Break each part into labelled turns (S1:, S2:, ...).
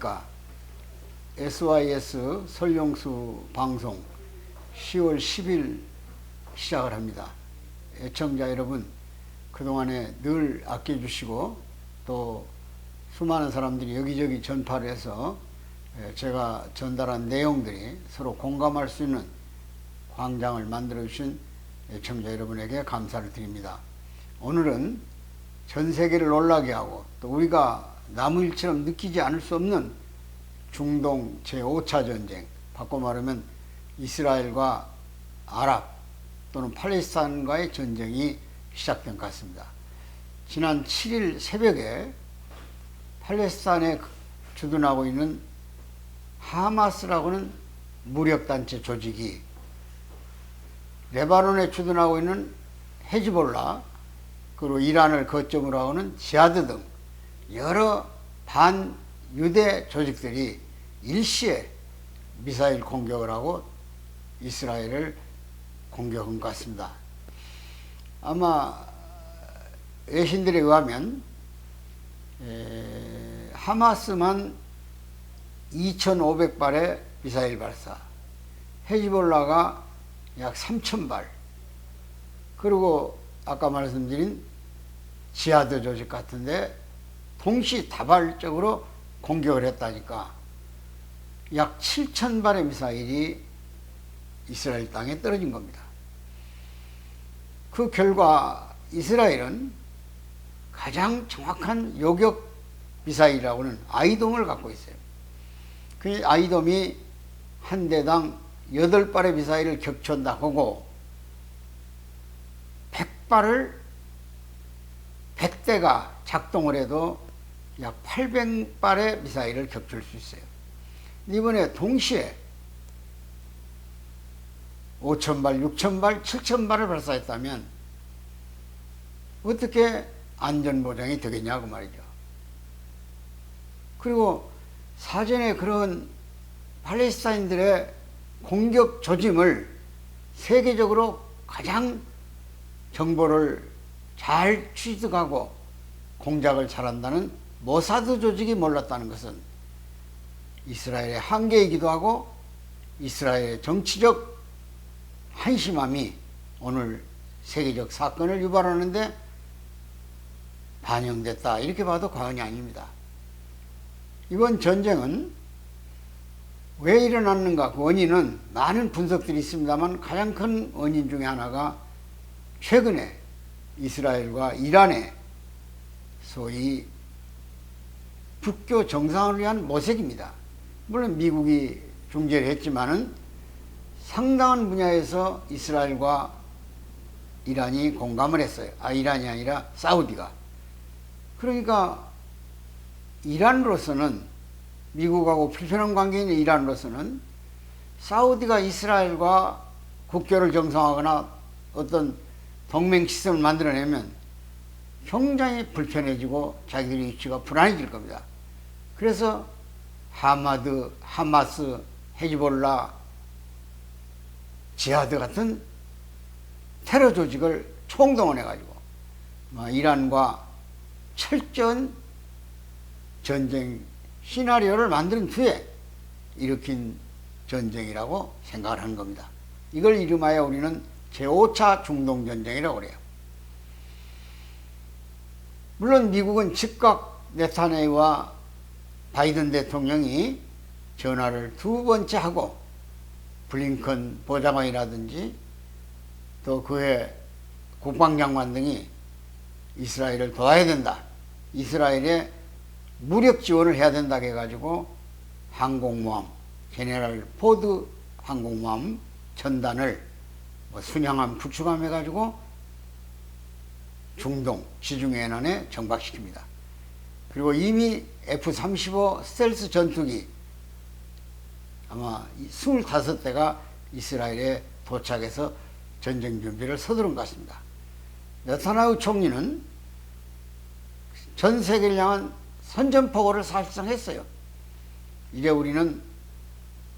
S1: 안녕하십니까. SYS 설용수 방송 10월 10일 시작을 합니다. 애청자 여러분, 그동안에 늘 아껴주시고 또 수많은 사람들이 여기저기 전파를 해서 제가 전달한 내용들이 서로 공감할 수 있는 광장을 만들어 주신 애청자 여러분에게 감사를 드립니다. 오늘은 전 세계를 놀라게 하고 또 우리가 남일처럼 느끼지 않을 수 없는 중동 제5차 전쟁, 바꿔 말하면 이스라엘과 아랍 또는 팔레스타인과의 전쟁이 시작된 것 같습니다. 지난 7일 새벽에 팔레스타인에 주둔하고 있는 하마스라고 하는 무력단체 조직이 레바논에 주둔하고 있는 헤즈볼라, 그리고 이란을 거점으로 하는 지하드 등 여러 반유대 조직들이 일시에 미사일 공격을 하고 이스라엘을 공격한 것 같습니다. 아마 외신들에 의하면 하마스만 2,500발의 미사일 발사, 헤즈볼라가 약 3,000발, 그리고 아까 말씀드린 지하드 조직 같은데 동시다발적으로 공격을 했다니까 약 7,000발의 미사일이 이스라엘 땅에 떨어진 겁니다. 그 결과 이스라엘은 가장 정확한 요격 미사일이라고는 아이돔을 갖고 있어요. 그 아이돔이 한 대당 8발의 미사일을 격추한다 하고 100대가 작동을 해도 약 800발의 미사일을 격추할 수 있어요. 이번에 동시에 5,000발, 6,000발, 7,000발을 발사했다면 어떻게 안전보장이 되겠냐고 말이죠. 그리고 사전에 그런 팔레스타인들의 공격 조짐을 세계적으로 가장 정보를 잘 취득하고 공작을 잘한다는 모사드 조직이 몰랐다는 것은 이스라엘의 한계이기도 하고 이스라엘의 정치적 한심함이 오늘 세계적 사건을 유발하는데 반영됐다, 이렇게 봐도 과언이 아닙니다. 이번 전쟁은 왜 일어났는가, 그 원인은 많은 분석들이 있습니다만 가장 큰 원인 중에 하나가 최근에 이스라엘과 이란의 소위 국교 정상을 위한 모색입니다. 물론 미국이 중재를 했지만은 상당한 분야에서 이스라엘과 이란이 공감을 했어요. 이란이 아니라 사우디가. 그러니까 이란으로서는, 미국하고 불편한 관계인 이란으로서는 사우디가 이스라엘과 국교를 정상화하거나 어떤 동맹 시스템을 만들어내면 굉장히 불편해지고 자기들의 위치가 불안해질 겁니다. 그래서 하마스, 헤즈볼라, 지하드 같은 테러 조직을 총동원해가지고 이란과 철저한 전쟁 시나리오를 만든 뒤에 일으킨 전쟁이라고 생각을 하는 겁니다. 이걸 이름하여 우리는 제5차 중동전쟁이라고 그래요. 물론 미국은 즉각 네타냐후와 바이든 대통령이 전화를 2번째 하고 블링컨 보좌관이라든지 또 그의 국방장관 등이 이스라엘을 도와야 된다, 이스라엘에 무력 지원을 해야 된다 해가지고 항공모함, 제네럴 포드 항공모함 전단을 순양함, 구축함 해가지고 중동 지중해난에 정박시킵니다. 그리고 이미 F-35 스텔스 전투기 아마 25대가 이스라엘에 도착해서 전쟁 준비를 서두른 것 같습니다. 네타냐후 총리는 전 세계를 향한 선전포고를 사실상 했어요. 이제 우리는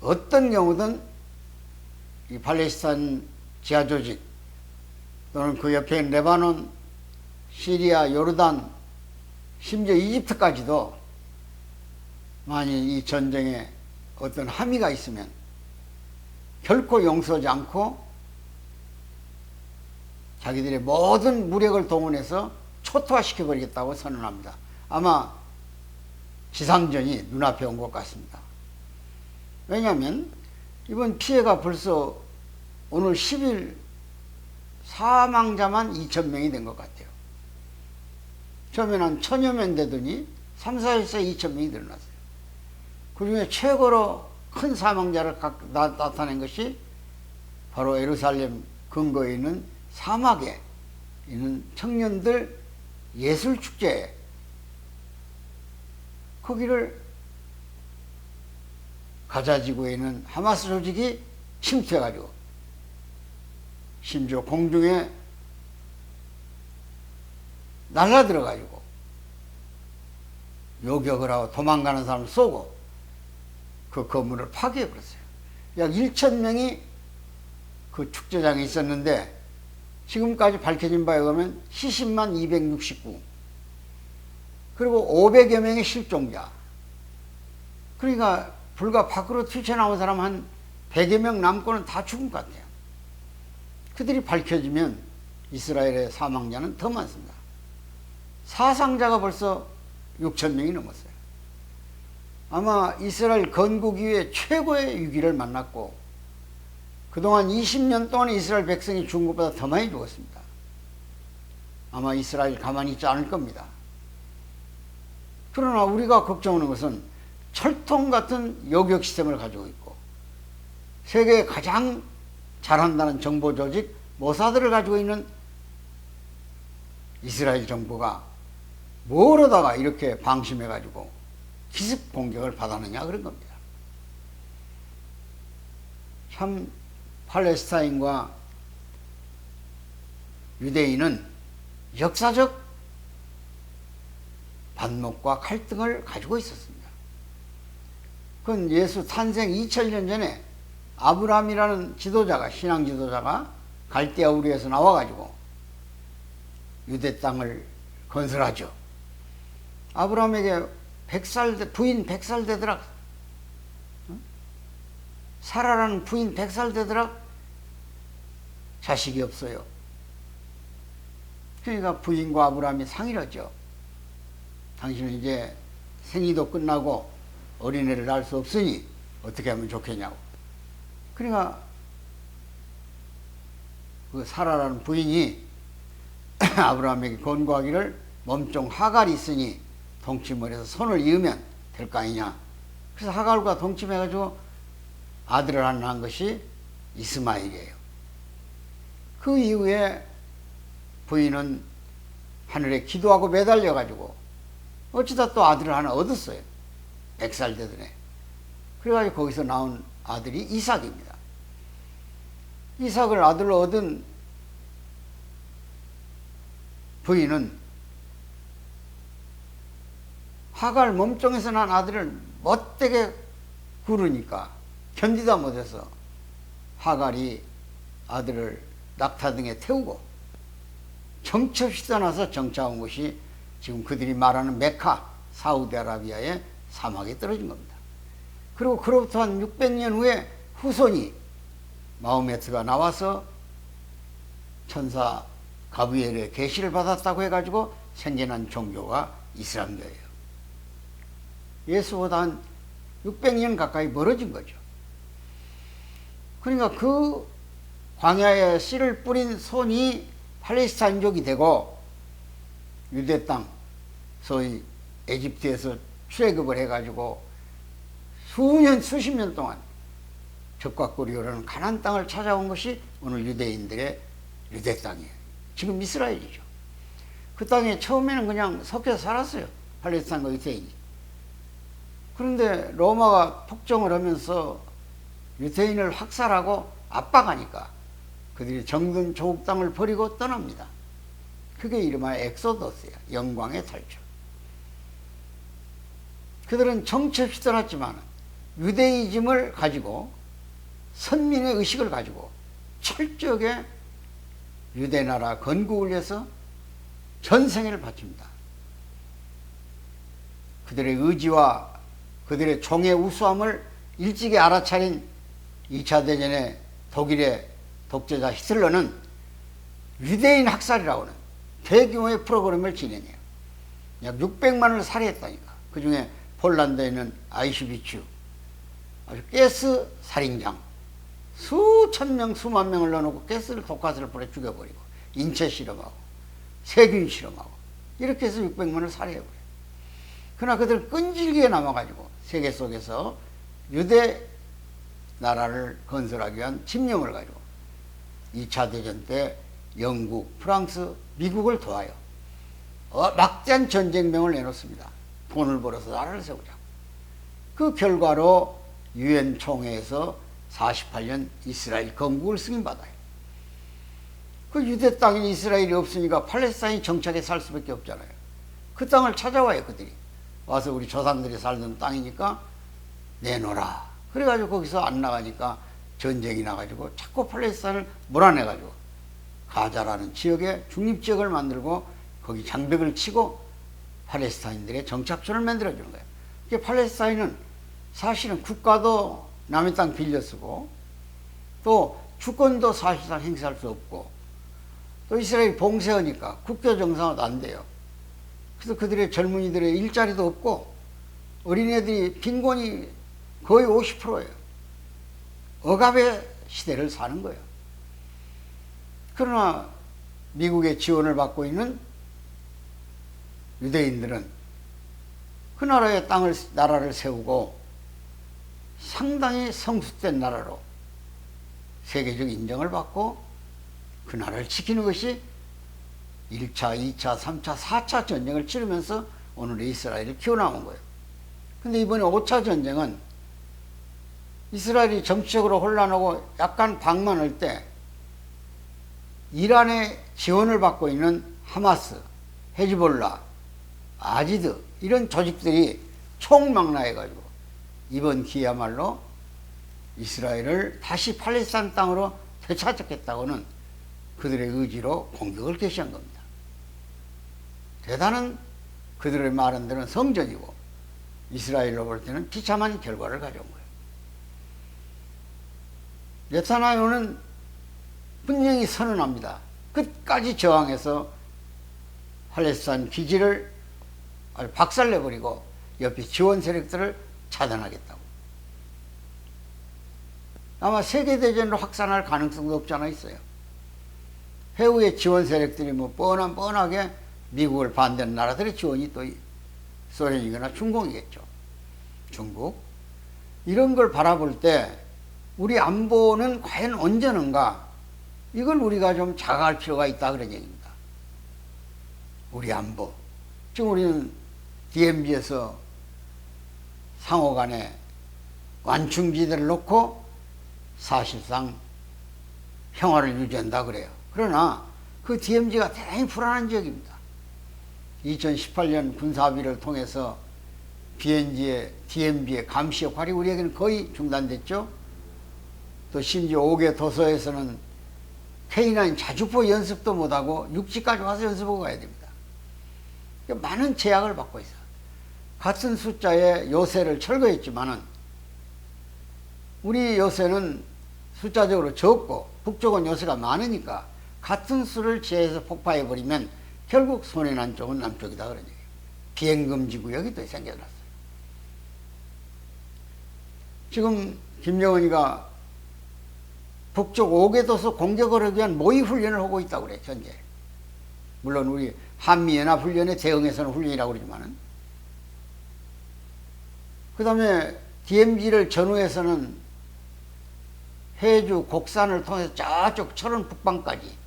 S1: 어떤 경우든 이 팔레스타인 지하 조직 또는 그 옆에 있는 레바논, 시리아, 요르단, 심지어 이집트까지도 만일 이 전쟁에 어떤 함의가 있으면 결코 용서하지 않고 자기들의 모든 무력을 동원해서 초토화시켜버리겠다고 선언합니다. 아마 지상전이 눈앞에 온 것 같습니다. 왜냐하면 이번 피해가 벌써 오늘 10일 사망자만 2,000명이 된 것 같아요. 처음에는 한 1,000여 명 되더니 3, 4일 사이에 2,000명이 늘어났어요. 그 중에 최고로 큰 사망자를 나타낸 것이 바로 예루살렘 근거에 있는 사막에 있는 청년들 예술축제에 거기를 가자지구에 있는 하마스 조직이 침투해가지고 심지어 공중에 날라들어가지고 요격을 하고 도망가는 사람을 쏘고 그 건물을 파괴해버렸어요. 약 1,000명이 그 축제장에 있었는데 지금까지 밝혀진 바에 의하면 70만 269 그리고 500여 명의 실종자, 그러니까 불과 밖으로 튀쳐나온 사람 한 100여 명 남고는 다 죽은 것 같아요. 그들이 밝혀지면 이스라엘의 사망자는 더 많습니다. 사상자가 벌써 6,000명이 넘었어요. 아마 이스라엘 건국 이후에 최고의 위기를 만났고 그동안 20년 동안 이스라엘 백성이 죽은 것보다 더 많이 죽었습니다. 아마 이스라엘 가만히 있지 않을 겁니다. 그러나 우리가 걱정하는 것은 철통 같은 요격 시스템을 가지고 있고 세계에 가장 잘한다는 정보 조직 모사드를 가지고 있는 이스라엘 정부가 뭐로다가 이렇게 방심해 가지고 기습 공격을 받았느냐 그런 겁니다. 참 팔레스타인과 유대인은 역사적 반목과 갈등을 가지고 있었습니다. 그건 예수 탄생 2000년 전에 아브라함이라는 지도자가, 신앙 지도자가 갈대아 우르에서 나와가지고 유대 땅을 건설하죠. 아브라함에게 부인 100살 되더라. 사라라는 부인 100살 되더라. 자식이 없어요. 그러니까 부인과 아브라함이 상의를 하죠. 당신은 이제 생리도 끝나고 어린애를 낳을 수 없으니 어떻게 하면 좋겠냐고. 그러니까 그 사라라는 부인이 아브라함에게 권고하기를 몸종 하갈이 있으니 동침을 해서 손을 이으면 될 거 아니냐. 그래서 하갈과 동침해가지고 아들을 하나 낳은 것이 이스마엘이에요. 그 이후에 부인은 하늘에 기도하고 매달려가지고 어쩌다 또 아들을 하나 얻었어요. 100살 되더래. 그래가지고 거기서 나온 아들이 이삭입니다. 이삭을 아들로 얻은 부인은 하갈 몸종에서 난 아들을 못되게 구르니까 견디다 못해서 하갈이 아들을 낙타 등에 태우고 정첩시 떠나서 정착한 곳이 지금 그들이 말하는 메카, 사우디아라비아의 사막에 떨어진 겁니다. 그리고 그로부터 한 600년 후에 후손이 마호메트가 나와서 천사 가브리엘의 계시를 받았다고 해가지고 생겨난 종교가 이슬람교예요. 예수보다 한 600년 가까이 멀어진 거죠. 그러니까 그 광야에 씨를 뿌린 손이 팔레스타인족이 되고 유대 땅, 소위 에집트에서 출애굽을 해가지고 수십 년 동안 적과꾸리오라는 가나안 땅을 찾아온 것이 오늘 유대인들의 유대 땅이에요. 지금 이스라엘이죠. 그 땅에 처음에는 그냥 섞여서 살았어요. 팔레스타인과 유대인이. 그런데 로마가 폭정을 하면서 유대인을 학살하고 압박하니까 그들이 정든 조국 땅을 버리고 떠납니다. 그게 이름하여 엑소더스예요. 영광의 탈출. 그들은 정치 없이 떠났지만 유대이즘을 가지고 선민의 의식을 가지고 철저하게 유대나라 건국을 위해서 전생애를 바칩니다. 그들의 의지와 그들의 총의 우수함을 일찍이 알아차린 2차 대전의 독일의 독재자 히틀러는 유대인 학살이라고 하는 대규모의 프로그램을 진행해요. 약 600만을 살해했다니까. 그 중에 폴란드에 있는 아이슈비츠 아주 가스 살인장, 수천 명 수만 명을 넣어놓고 가스를 독가스를 뿌려 죽여버리고 인체 실험하고 세균 실험하고 이렇게 해서 600만을 살해해버려요. 그러나 그들 끈질기게 남아가지고 세계 속에서 유대 나라를 건설하기 위한 집념을 가지고 2차 대전 때 영국, 프랑스, 미국을 도와요. 막대한 전쟁명을 내놓습니다. 돈을 벌어서 나라를 세우자고. 그 결과로 유엔 총회에서 48년 이스라엘 건국을 승인받아요. 그 유대 땅인 이스라엘이 없으니까 팔레스타인 정착에 살 수밖에 없잖아요. 그 땅을 찾아와요, 그들이. 와서 우리 조상들이 살던 땅이니까 내놓으라. 그래가지고 거기서 안 나가니까 전쟁이 나가지고 자꾸 팔레스타인을 몰아내가지고 가자라는 지역에 중립지역을 만들고 거기 장벽을 치고 팔레스타인들의 정착촌을 만들어주는 거예요. 그게 팔레스타인은 사실은 국가도 남의 땅 빌려 쓰고 또 주권도 사실상 행사할 수 없고 또 이스라엘이 봉쇄하니까 국교 정상화도 안 돼요. 그래서 그들의 젊은이들의 일자리도 없고 어린애들이 빈곤이 거의 50%예요. 억압의 시대를 사는 거예요. 그러나 미국의 지원을 받고 있는 유대인들은 그 나라의 나라를 세우고 상당히 성숙된 나라로 세계적 인정을 받고 그 나라를 지키는 것이 1차, 2차, 3차, 4차 전쟁을 치르면서 오늘의 이스라엘을 키워나온 거예요. 근데 이번에 5차 전쟁은 이스라엘이 정치적으로 혼란하고 약간 방만할 때 이란의 지원을 받고 있는 하마스, 헤즈볼라, 아지드 이런 조직들이 총망라해가지고 이번 기회야말로 이스라엘을 다시 팔레스타인 땅으로 되찾겠다고는 그들의 의지로 공격을 개시한 겁니다. 대단한 그들의 말한 데는 성전이고 이스라엘로 볼 때는 비참한 결과를 가져온 거예요. 네타냐후는 분명히 선언합니다. 끝까지 저항해서 팔레스타인 기지를 박살내버리고 옆에 지원 세력들을 차단하겠다고. 아마 세계대전으로 확산할 가능성도 없지 않아 있어요. 해후의 지원 세력들이 뭐 뻔하게 미국을 반대하는 나라들의 지원이 또 소련이거나 중공이겠죠. 중국. 이런 걸 바라볼 때 우리 안보는 과연 언제는가? 이걸 우리가 좀 자각할 필요가 있다 그런 얘기입니다. 우리 안보. 지금 우리는 DMZ에서 상호 간에 완충지대를 놓고 사실상 평화를 유지한다 그래요. 그러나 그 DMZ가 대단히 불안한 지역입니다. 2018년 군사합의를 통해서 DMZ의 감시 역할이 우리에게는 거의 중단됐죠. 또 심지어 5개 도서에서는 K9 자주포 연습도 못하고 육지까지 와서 연습하고 가야 됩니다. 많은 제약을 받고 있어요. 같은 숫자의 요새를 철거했지만은 우리 요새는 숫자적으로 적고 북쪽은 요새가 많으니까 같은 수를 제해서 폭파해버리면 결국 손해난 쪽은 남쪽이다 그런 얘기예요. 비행금지 구역이 또 생겨났어요. 지금 김정은이가 북쪽 5개 도서 공격을 하기 위한 모의 훈련을 하고 있다고 그래, 현재. 물론 우리 한미연합훈련에 대응해서는 훈련이라고 그러지만은. 그 다음에 DMZ를 전후해서는 해주, 곡산을 통해서 저쪽 철원 북방까지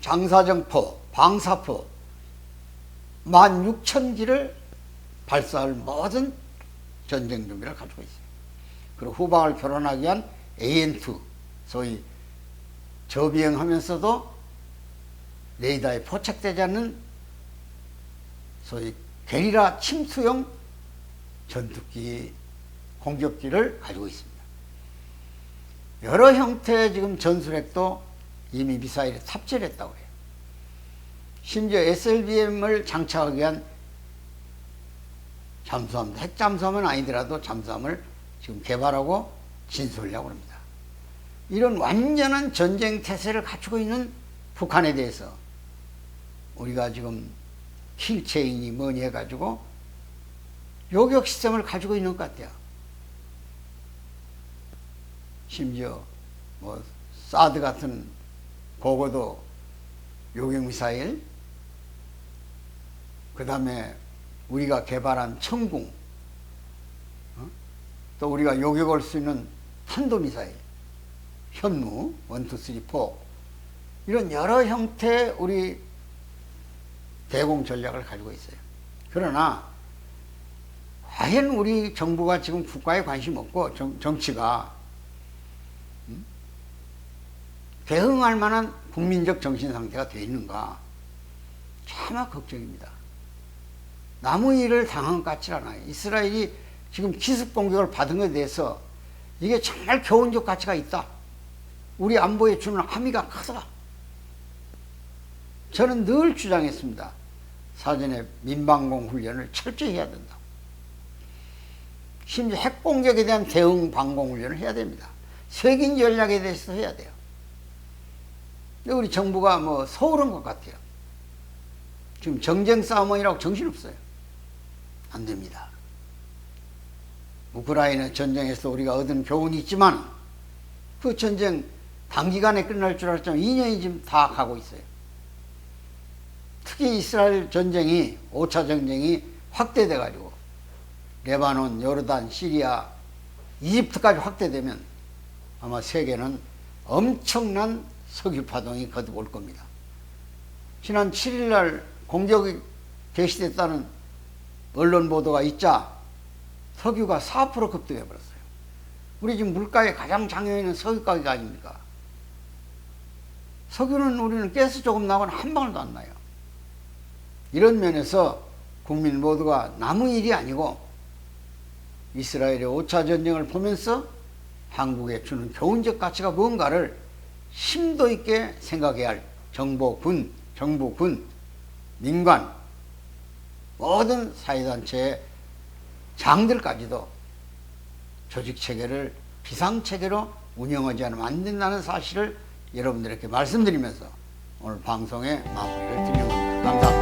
S1: 장사정포, 방사포 16,000기를 발사할 모든 전쟁 준비를 가지고 있어요. 그리고 후방을 교란하기 위한 AN2, 소위 저비행하면서도 레이더에 포착되지 않는 소위 게리라 침투형 전투기, 공격기를 가지고 있습니다. 여러 형태의 지금 전술핵도 이미 미사일에 탑재를 했다고 해요. 심지어 SLBM을 장착하기 위한 잠수함, 핵잠수함은 아니더라도 잠수함을 지금 개발하고 진수하려고 합니다. 이런 완전한 전쟁 태세를 갖추고 있는 북한에 대해서 우리가 지금 킬체인이 뭐니 해가지고 요격 시스템을 가지고 있는 것 같아요. 심지어 뭐 사드 같은 고고도 요격 미사일, 그 다음에 우리가 개발한 천궁, 또 우리가 요격할 수 있는 탄도미사일, 현무, 1, 2, 3, 4, 이런 여러 형태의 우리 대공 전략을 가지고 있어요. 그러나 과연 우리 정부가 지금 국가에 관심 없고 정치가 대응할 만한 국민적 정신 상태가 되어 있는가, 차마 걱정입니다. 남의 일을 당한 것 같지 않아요. 이스라엘이 지금 기습 공격을 받은 것에 대해서 이게 정말 교훈적 가치가 있다, 우리 안보에 주는 함의가 크다, 저는 늘 주장했습니다. 사전에 민방공 훈련을 철저히 해야 된다. 심지어 핵공격에 대한 대응 방공 훈련을 해야 됩니다. 세균 전략에 대해서 해야 돼요. 근데 우리 정부가 뭐 소홀한 것 같아요. 지금 정쟁 싸움이라고 정신없어요. 안 됩니다. 우크라이나 전쟁에서 우리가 얻은 교훈이 있지만 그 전쟁 단기간에 끝날 줄 알았지만 2년이 지금 다 가고 있어요. 특히 이스라엘 전쟁이, 5차 전쟁이 확대돼 가지고 레바논, 요르단, 시리아, 이집트까지 확대되면 아마 세계는 엄청난 석유 파동이 거듭 올 겁니다. 지난 7일 날 공격이 개시됐다는 언론 보도가 있자 석유가 4% 급등해 버렸어요. 우리 지금 물가의 가장 장애인은 석유 가격 아닙니까? 석유는 우리는 가스 조금 나고는 한 방울도 안 나요. 이런 면에서 국민 모두가 남의 일이 아니고 이스라엘의 5차 전쟁을 보면서 한국에 주는 교훈적 가치가 뭔가를 심도 있게 생각해야 할 정부, 군, 민관, 모든 사회단체의 장들까지도 조직체계를 비상체계로 운영하지 않으면 안 된다는 사실을 여러분들에게 말씀드리면서 오늘 방송의 마무리를 드리는 겁니다. 감사합니다.